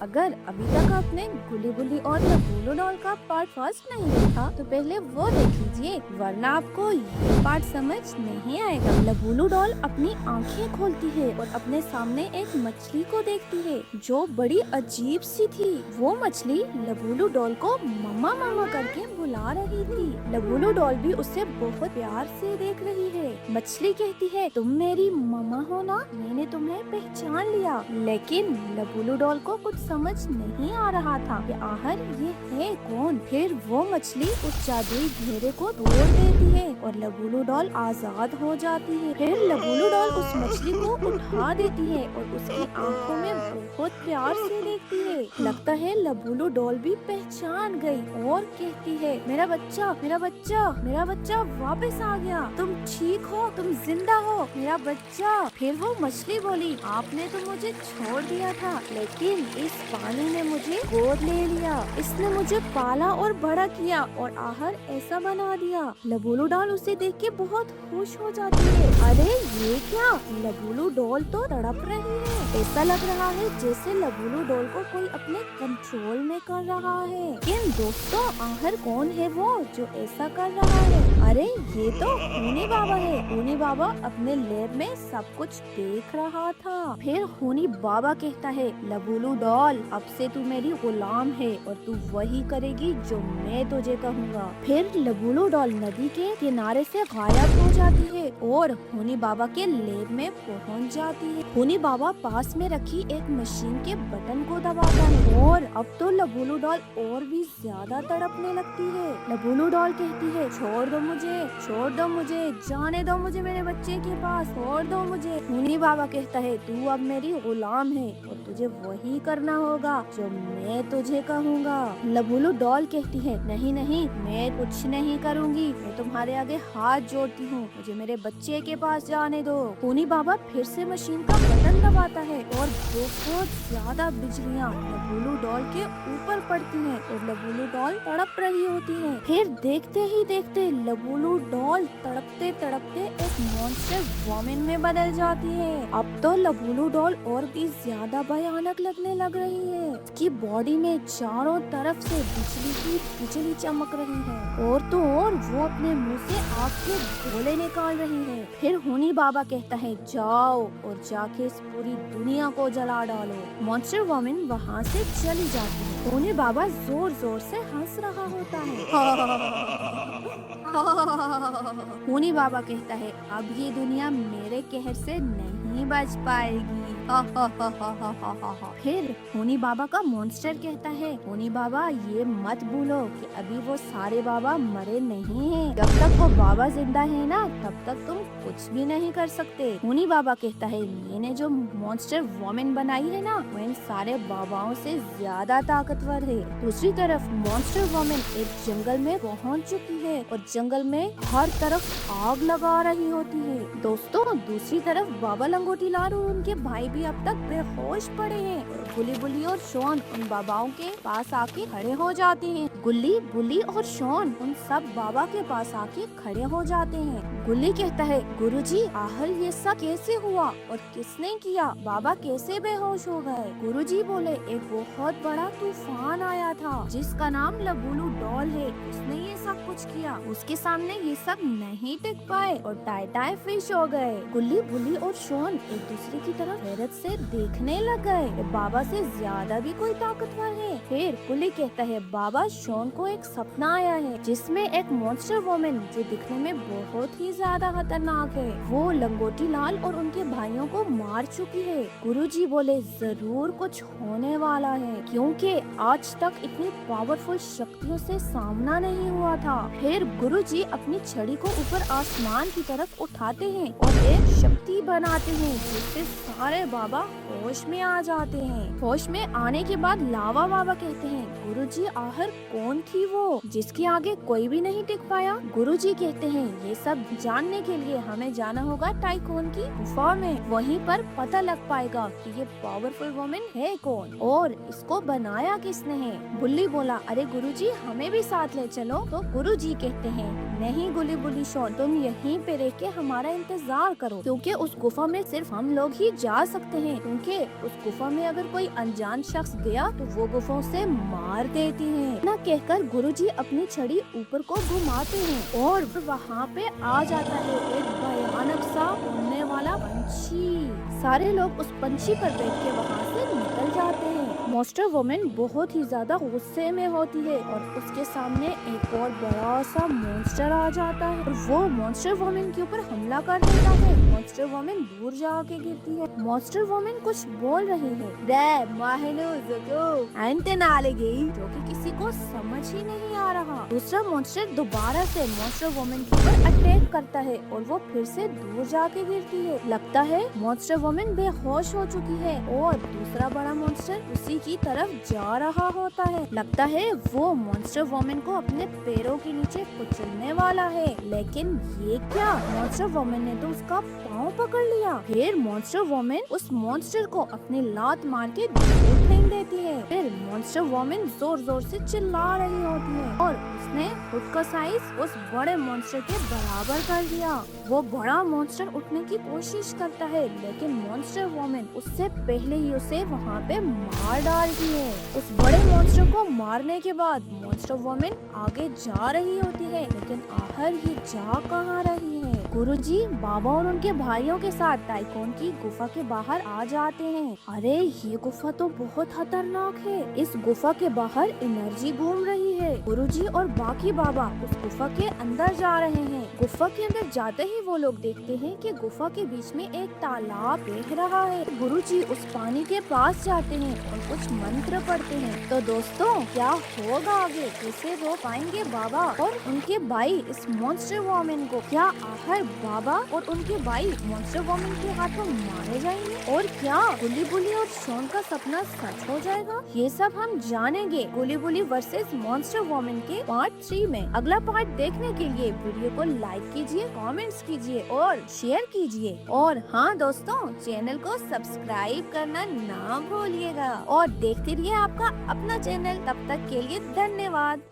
अगर अभी तक आपने गुली बुली और लबूलू डॉल का पार्ट फर्स्ट नहीं देखा तो पहले वो देख लीजिए, वरना आपको ये पार्ट समझ नहीं आएगा। लबूलू डॉल अपनी आंखें खोलती है और अपने सामने एक मछली को देखती है जो बड़ी अजीब सी थी। वो मछली लबूलू डॉल को मम्मा मम्मा करके बुला रही थी। लबूलू डॉल भी उसे बहुत प्यार से देख रही है। मछली कहती है, तुम मेरी मम्मा हो ना, मैंने तुम्हें पहचान लिया। लेकिन लबूलू डॉल को कुछ समझ नहीं आ रहा था कि आखिर ये है कौन। फिर वो मछली उस जादुई घेरे को तोड़ देती है और लबूलू डॉल आजाद हो जाती है। फिर लबूलू डॉल उस मछली को उठा देती है और उसकी आंखों में बहुत प्यार से देखती है। लगता है लबूलू डॉल भी पहचान गई और कहती है, मेरा बच्चा, मेरा बच्चा, मेरा बच्चा वापस आ गया। तुम ठीक हो, तुम जिंदा हो, मेरा बच्चा। फिर वो मछली बोली, आपने तो मुझे छोड़ दिया था, लेकिन इस पानी ने मुझे गोद ले लिया। इसने मुझे पाला और बड़ा किया और आहार ऐसा बना दिया। लबूलू डॉल उसे देख के बहुत खुश हो जाती है। अरे ये क्या, लबूलू डॉल तो तड़प रही है। ऐसा लग रहा है जैसे लबूलू डॉल को कोई अपने कंट्रोल में कर रहा है। लेकिन दोस्तों, आखिर कौन है वो जो ऐसा कर रहा है? अरे ये तो हूनी बाबा है। हूनी बाबा अपने लैब में सब कुछ देख रहा था। फिर हूनी बाबा कहता है, लबूलू डॉल, अब से तू मेरी गुलाम है और तू वही करेगी जो मैं तुझे कहूँगा। फिर लबूलू डॉल नदी के किनारे से गायब हो जाती है और हूनी बाबा के लैब में पहुँच जाती है। हूनी बाबा पास में रखी एक मशीन के बटन को दबाता है और अब तो लबूलू डॉल और भी ज्यादा तड़पने लगती है। लबूलू डॉल कहती है, छोड़ दो मुझे, छोड़ दो मुझे, जाने दो मुझे मेरे बच्चे के पास, छोड़ दो मुझे। हूनी बाबा कहता है, तू अब मेरी गुलाम है और तुझे वही करना होगा जो मैं तुझे कहूँगा। लबूलू डॉल कहती है, नहीं नहीं, मैं कुछ नहीं करूँगी, मैं तुम्हारे आगे हाथ जोड़ती हूँ, मुझे मेरे बच्चे के पास जाने दो। हूनी बाबा फिर से मशीन का बटन दबाता है और बहुत ज्यादा बिजलियाँ लबूलू डॉल के ऊपर पड़ती हैं और लबूलू डॉल तड़प रही होती है। फिर देखते ही देखते लबूलू डॉल तड़पते तड़पते एक मॉन्स्टर वोमेन में बदल जाती है। अब तो लबूलू डॉल और भी ज्यादा भयानक लगने लग रही है। उसकी बॉडी में चारों तरफ से बिजली की बिजली चमक रही है और तो और वो अपने मुंह से आग के गोले निकाल रही है। फिर हूनी बाबा कहता है, जाओ और जाके इस पूरी दुनिया को जला डालो। मॉन्स्टर वोमेन वहाँ से चली जाती है। हूनी बाबा जोर जोर से हंस रहा होता है। हूनी बाबा कहता है, अब ये दुनिया मेरे कहर से नहीं बच पाएगी। फिर हूनी बाबा का मॉन्स्टर कहता है, हूनी बाबा ये मत भूलो कि अभी वो सारे बाबा मरे नहीं हैं। जब तक वो बाबा जिंदा है ना, तब तक तुम कुछ भी नहीं कर सकते। हूनी बाबा कहता है, मैंने जो मॉन्स्टर वोमेन बनाई है ना, वो इन सारे बाबाओं से ज्यादा ताकतवर है। दूसरी तरफ मॉन्स्टर वोमेन एक जंगल में पहुंच चुकी है और जंगल में हर तरफ आग लगा रही होती है। दोस्तों, दूसरी तरफ बाबा लंगोटी लाल और उनके भाई भी अब तक बेहोश पड़े हैं और गुली बुली और शॉन उन बाबाओं के पास आके खड़े हो जाते हैं। गुल्ली, बुली और शॉन उन सब बाबा के पास आके खड़े हो जाते हैं। गुल्ली कहता है, गुरुजी, आखिर ये सब कैसे हुआ और किसने किया? बाबा कैसे बेहोश हो गए? गुरुजी बोले, एक बहुत बड़ा तूफान आया था जिसका नाम लबूलू डॉल है, उसने ये सब कुछ किया। उसके सामने ये सब नहीं टिक पाए और टाई फिश हो गए। गुल्ली, बुली और शॉन एक दूसरे की तरफ हैरत से देखने लग गए। बाबा से ज्यादा भी कोई ताकतवर है। फिर गुल्ली कहता है, बाबा, शॉन को एक सपना आया है जिसमें एक मॉन्स्टर वोमेन जो दिखने में बहुत ही ज्यादा खतरनाक है, वो लंगोटी लाल और उनके भाइयों को मार चुकी है। गुरुजी बोले, जरूर कुछ होने वाला है क्योंकि आज तक इतनी पावरफुल शक्तियों से सामना नहीं हुआ था। फिर गुरुजी अपनी छड़ी को ऊपर आसमान की तरफ उठाते हैं और एक शक्ति बनाते हैं जिससे सारे बाबा होश में आ जाते हैं। होश में आने के बाद लावा बाबा कहते हैं, गुरुजी, आखिर कौन थी वो जिसके आगे कोई भी नहीं टिक पाया? गुरुजी कहते हैं, ये सब जानने के लिए हमें जाना होगा टाइकोन की गुफा में, वहीं पर पता लग पाएगा कि ये पावरफुल वुमेन है कौन और इसको बनाया किसने है। बुल्ली बोला, अरे गुरुजी, हमें भी साथ ले चलो। तो गुरुजी कहते हैं, नहीं गुली बुली शॉन, तुम यहीं पे रह के हमारा इंतजार करो क्योंकि उस गुफा में सिर्फ हम लोग ही जा सकते सकते हैं, क्योंकि उस गुफा में अगर कोई अनजान शख्स गया तो वो गुफा उसे मार देती है। ना कहकर गुरुजी अपनी छड़ी ऊपर को घुमाते हैं और वहाँ पे आ जाता है एक भयानक सा उड़ने वाला पंछी। सारे लोग उस पंछी पर बैठ के वहाँ से निकल जाते हैं। मॉन्स्टर वुमन बहुत ही ज्यादा गुस्से में होती है और उसके सामने एक और बड़ा सा मॉन्स्टर आ जाता है और वो मॉन्स्टर वुमन के ऊपर हमला कर देता है। मॉन्स्टर वुमन दूर जाके गिरती है। मॉन्स्टर वुमन कुछ बोल रही है, जो कि किसी को समझ ही नहीं आ रहा। दूसरा मॉन्स्टर दोबारा से मॉन्स्टर वुमन के ऊपर अटैक करता है और वो फिर से दूर जाके गिरती है। लगता है मॉन्स्टर वुमन बेहोश हो चुकी है और दूसरा बड़ा मॉन्स्टर उसी की तरफ जा रहा होता है। लगता है वो मॉन्स्टर वुमन को अपने पैरों के नीचे कुचलने वाला है, लेकिन ये क्या, मॉन्स्टर वुमन ने तो उसका पाँव पकड़ लिया। फिर मॉन्स्टर वुमन उस मॉन्स्टर को अपनी लात मार के दूर फेंक देती है। फिर मॉन्स्टर वुमन जोर जोर से चिल्ला रही होती है और उसने खुद का साइज उस बड़े मॉन्स्टर के बराबर कर दिया। वो बड़ा मॉन्स्टर उठने की कोशिश करता है, लेकिन मॉन्स्टर वुमन उससे पहले ही उसे वहाँ पे मार डालती है। उस बड़े मॉन्स्टर को मारने के बाद मॉन्स्टर वुमन आगे जा रही होती है, लेकिन आखिर ये जा कहाँ रही है। गुरुजी, बाबा और उनके भाइयों के साथ टाइकोन की गुफा के बाहर आ जाते हैं। अरे ये गुफा तो बहुत खतरनाक है, इस गुफा के बाहर एनर्जी घूम रही है। गुरुजी और बाकी बाबा उस गुफा के अंदर जा रहे हैं। गुफा के अंदर जाते ही वो लोग देखते हैं कि गुफा के बीच में एक तालाब बह रहा है। गुरुजी उस पानी के पास जाते हैं और कुछ मंत्र पढ़ते हैं। तो दोस्तों, क्या होगा आगे? कैसे रोक पाएंगे बाबा और उनके भाई इस मॉन्स्टर वुमन को? क्या आखिर बाबा और उनके भाई मॉन्स्टर वुमन के हाथों मारे जाएंगे? और क्या गुली बुली और शॉन का सपना सच हो जाएगा? ये सब हम जानेंगे गुली बुली वर्सेस मॉन्स्टर वुमन के पार्ट 3 में। अगला पार्ट देखने के लिए वीडियो को लाइक कीजिए, कमेंट्स कीजिए और शेयर कीजिए। और हाँ दोस्तों, चैनल को सब्सक्राइब करना ना भूलिएगा और देखते रहिए आपका अपना चैनल। तब तक के लिए धन्यवाद।